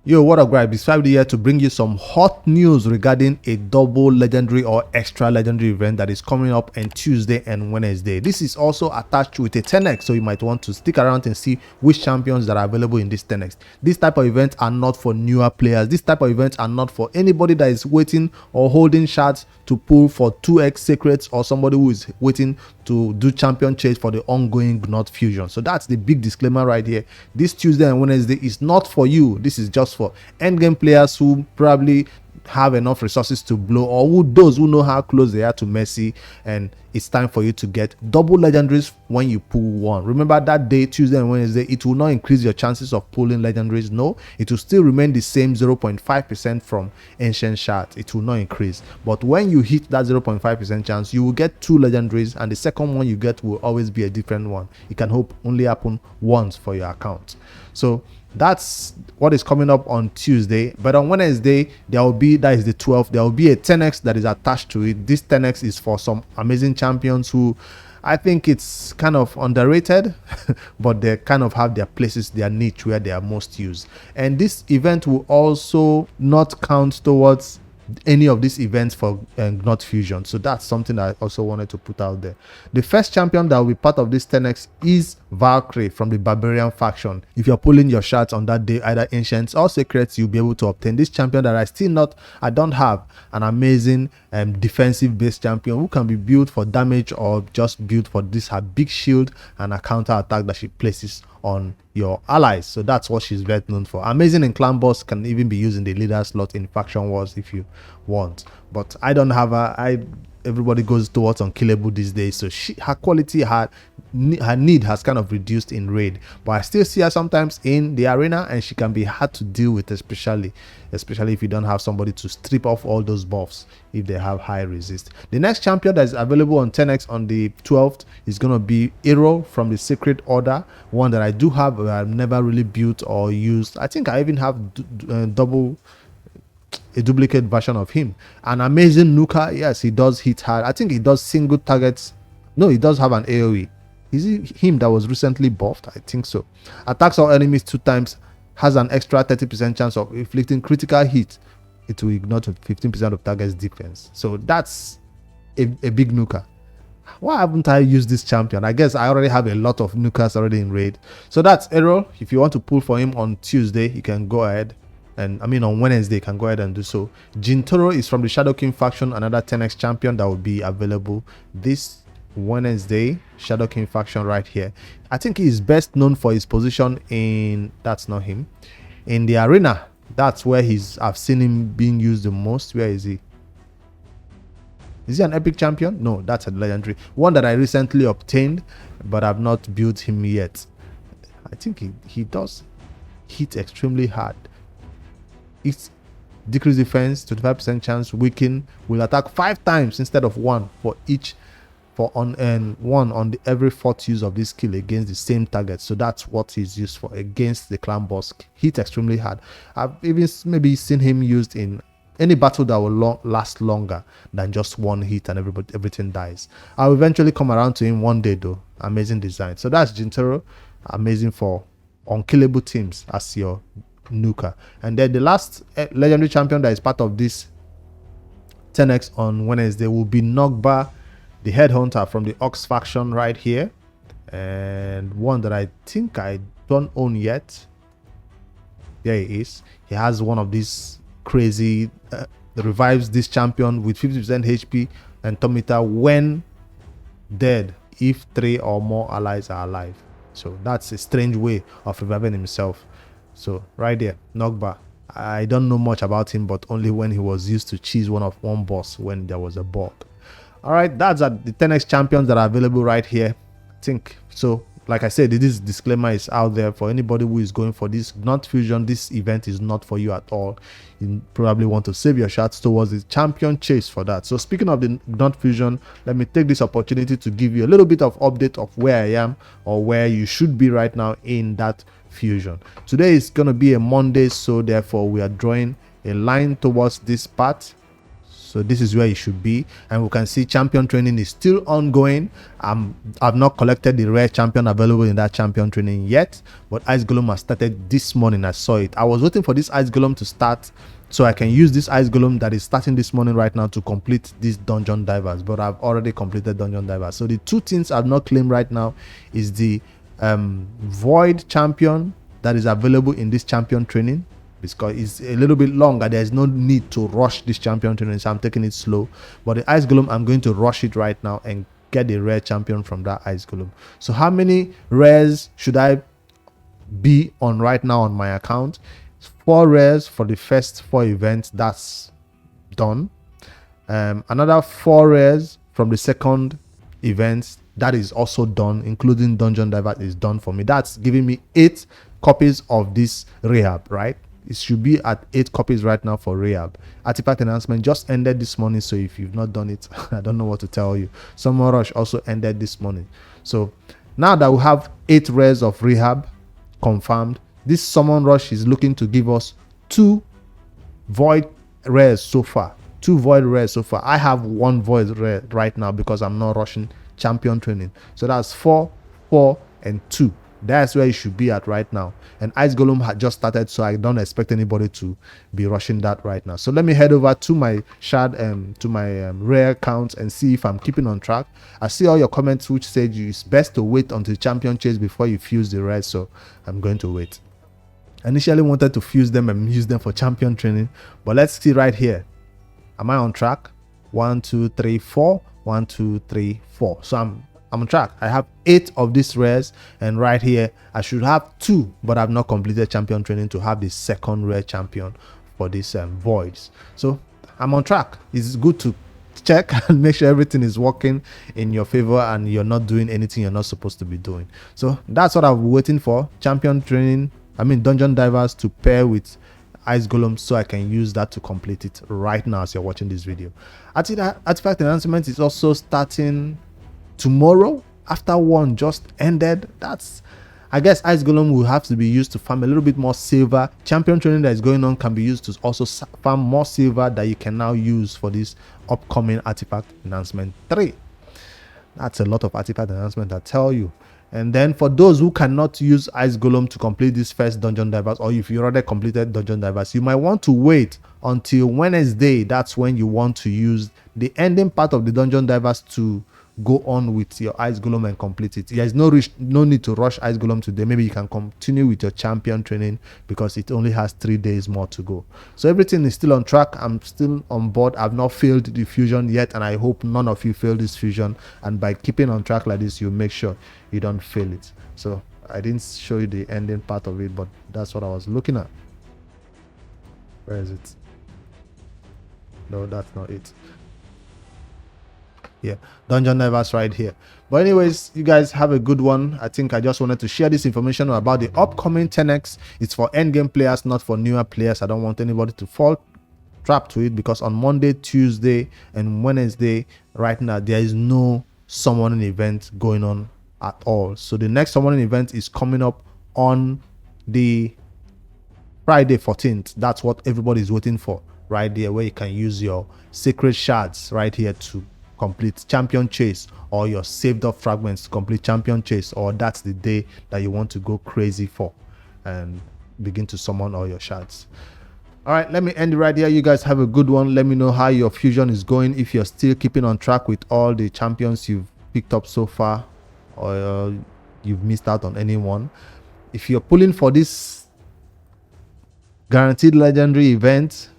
Yo, what up, guys? It's here to bring you some hot news regarding a double legendary or extra legendary event that is coming up on Tuesday and Wednesday. This is also attached with a 10x, so you might want to stick around and see which champions that are available in this 10x. This type of events are not for newer players. This type of events are not for anybody that is waiting or holding shards to pull for 2x secrets, or somebody who is waiting to do champion chase for the ongoing Gnut fusion. So that's the big disclaimer right here. This Tuesday and Wednesday is not for you. This is just for endgame players who probably have enough resources to blow, or those who know how close they are to Messi, and it's time for you to get double legendaries when you pull one. Remember that day, Tuesday and Wednesday, it will not increase your chances of pulling legendaries. No, it will still remain the same 0.5% from ancient shards. It will not increase, but when you hit that 0.5% chance, you will get 2 legendaries, and the second one you get will always be a different one. It can only happen once for your account. So that's what is coming up on Tuesday. But on Wednesday, there will be, that is the 12th, there will be a 10x that is attached to it. This 10x is for some amazing champions who I think it's kind of underrated, but they kind of have their places, their niche where they are most used. And this event will also not count towards any of these events for Gnut fusion. So that's something I also wanted to put out there. The first champion that will be part of this 10x is Valkyrie from the Barbarian faction. If you're pulling your shards on that day, either ancients or secrets, you'll be able to obtain this champion that I don't have an amazing defensive based champion who can be built for damage, or just built for this her big shield and a counter attack that she places on your allies. So that's what she's best known for. Amazing in clan boss, can even be used in the leader slot in faction wars if you want, but I don't have everybody goes towards unkillable these days, so her quality, her need has kind of reduced in raid, but I still see her sometimes in the arena, and she can be hard to deal with, especially if you don't have somebody to strip off all those buffs if they have high resist. The next champion that is available on 10x on the 12th is going to be Hero from the Secret Order, one that I do have but I've never really built or used. I think I even have a duplicate version of him. An amazing nuker. Yes, he does hit hard. I think he does single targets. No, he does have an AoE. Is it him that was recently buffed? I think so. Attacks all enemies 2 times, has an extra 30% chance of inflicting critical hit. It will ignore 15% of target's defense. So that's a big nuker. Why haven't I used this champion? I guess I already have a lot of nukers already in raid. So that's Errol. If you want to pull for him on Tuesday, you can go ahead. And I mean on Wednesday, you can go ahead and do so. Jintoro is from the Shadow King faction, another 10x champion that will be available this Wednesday. Shadow King faction right here. I think he is best known for his position in, that's not him, in the arena. That's where I've seen him being used the most. Where is he? Is he an epic champion? No, that's a legendary one that I recently obtained, but I've not built him yet. I think he does hit extremely hard. It's decrease defense, 25% chance, weaken, will attack 5 times instead of 1 for each, one on every 4th use of this skill against the same target. So that's what he's used for against the clan boss. Hit extremely hard. I've even maybe seen him used in any battle that will last longer than just 1 hit and everything dies. I'll eventually come around to him one day though. Amazing design. So that's Jintaro, amazing for unkillable teams as your nuker. And then the last legendary champion that is part of this 10x on Wednesday will be Nogba, the headhunter from the Ox faction right here, and one that I think I don't own yet. There he is. He has one of these crazy revives this champion with 50% HP and Tomita when dead if 3 or more allies are alive. So that's a strange way of reviving himself. So right there, Nogba. I don't know much about him, but only when he was used to cheese one boss when there was a bug. All right, that's the 10x champions that are available right here. I think so. Like I said, this disclaimer is out there for anybody who is going for this Gnut fusion. This event is not for you at all. You probably want to save your shots towards the champion chase for that. So speaking of the Gnut fusion, let me take this opportunity to give you a little bit of update of where I am, or where you should be right now in that fusion. Today is going to be a Monday, so therefore we are drawing a line towards this part. So this is where it should be, and we can see champion training is still ongoing. I've not collected the rare champion available in that champion training yet, but Ice Golem has started this morning. I saw it. I was waiting for this Ice Golem to start so I can use this Ice Golem that is starting this morning right now to complete these dungeon divers, but I've already completed dungeon divers. So the two things I've not claimed right now is the void champion that is available in this champion training, because it's a little bit longer. There's no need to rush this champion training, so I'm taking it slow. But the Ice Golem, I'm going to rush it right now and get the rare champion from that Ice Golem. So how many rares should I be on right now on my account? 4 rares for the first 4 events. That's done. Another 4 rares from the second event. That is also done, including dungeon diver is done for me. That's giving me 8 copies of this rehab, right? It should be at 8 copies right now for rehab. Artifact announcement just ended this morning, so if you've not done it, I don't know what to tell you. Summon rush also ended this morning. So now that we have 8 rares of rehab confirmed, this summon rush is looking to give us 2 void rares so far. 2 void rares so far. I have 1 void rare right now because I'm not rushing champion training. So that's 4, 4, and 2. That's where it should be at right now. And Ice Golem had just started, so I don't expect anybody to be rushing that right now. So let me head over to my shard to my rare count and see if I'm keeping on track. I see all your comments which said it's best to wait until champion chase before you fuse the rare, so I'm going to wait. I initially wanted to fuse them and use them for champion training, but let's see right here. Am I on track? 1, 2, 3, 4. 1, 2, 3, 4. So I'm on track. I have 8 of these rares, and right here I should have 2, but I've not completed champion training to have the second rare champion for these voids. So I'm on track. It's good to check and make sure everything is working in your favor and you're not doing anything you're not supposed to be doing. So that's what I'm waiting for. Champion training, dungeon divers to pair with Ice Golem, so I can use that to complete it right now as you're watching this video. Artifact announcement is also starting tomorrow after one just ended. That's, I guess, Ice Golem will have to be used to farm a little bit more silver. Champion training that is going on can be used to also farm more silver that you can now use for this upcoming artifact announcement 3. That's a lot of artifact announcement, I tell you. And then for those who cannot use Ice Golem to complete this first dungeon divers, or if you already completed dungeon divers, you might want to wait until Wednesday. That's when you want to use the ending part of the dungeon divers to go on with your Ice Golem and complete it. There's no need to rush Ice Golem today. Maybe you can continue with your champion training because it only has 3 days more to go. So everything is still on track. I'm still on board. I've not failed the fusion yet, and I hope none of you fail this fusion. And by keeping on track like this, you make sure you don't fail it. So I didn't show you the ending part of it, but that's what I was looking at. Where is it? No, that's not it. Yeah, dungeon divers right here. But anyways, you guys have a good one. I think I just wanted to share this information about the upcoming 10x. It's for endgame players, not for newer players. I don't want anybody to fall trap to it, because on Monday, Tuesday, and Wednesday right now there is no summoning event going on at all. So the next summoning event is coming up on the Friday 14th. That's what everybody is waiting for right there, where you can use your sacred shards right here to complete champion chase, or your saved up fragments to complete champion chase, or that's the day that you want to go crazy for and begin to summon all your shards. All right, let me end it right here. You guys have a good one. Let me know how your fusion is going, if you're still keeping on track with all the champions you've picked up so far, or you've missed out on anyone. If you're pulling for this guaranteed legendary event,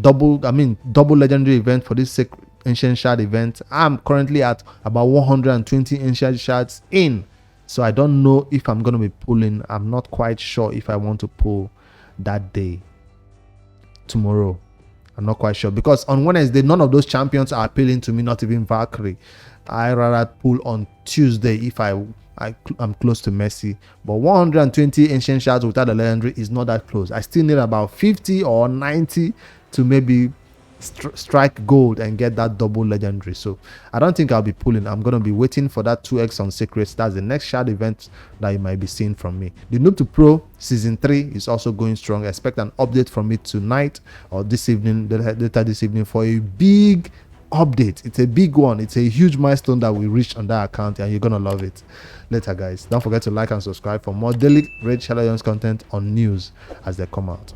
double legendary event for this ancient shard event, I'm currently at about 120 ancient shards in, so I don't know if I'm going to be pulling. I'm not quite sure if I want to pull that day, tomorrow. I'm not quite sure, because on Wednesday none of those champions are appealing to me, not even Valkyrie. I rather pull on Tuesday if I'm close to Messi. But 120 ancient shards without a legendary is not that close. I still need about 50 or 90 to maybe strike gold and get that double legendary. So I don't think I'll be pulling. I'm gonna be waiting for that 2x on secrets. That's the next shard event that you might be seeing from me. The Noob to Pro season 3 is also going strong. Expect an update from me tonight or this evening, later this evening, for a big update. It's a big one. It's a huge milestone that we reached on that account, and you're gonna love it. Later, guys. Don't forget to like and subscribe for more daily Raid Shadow Legends content on news as they come out.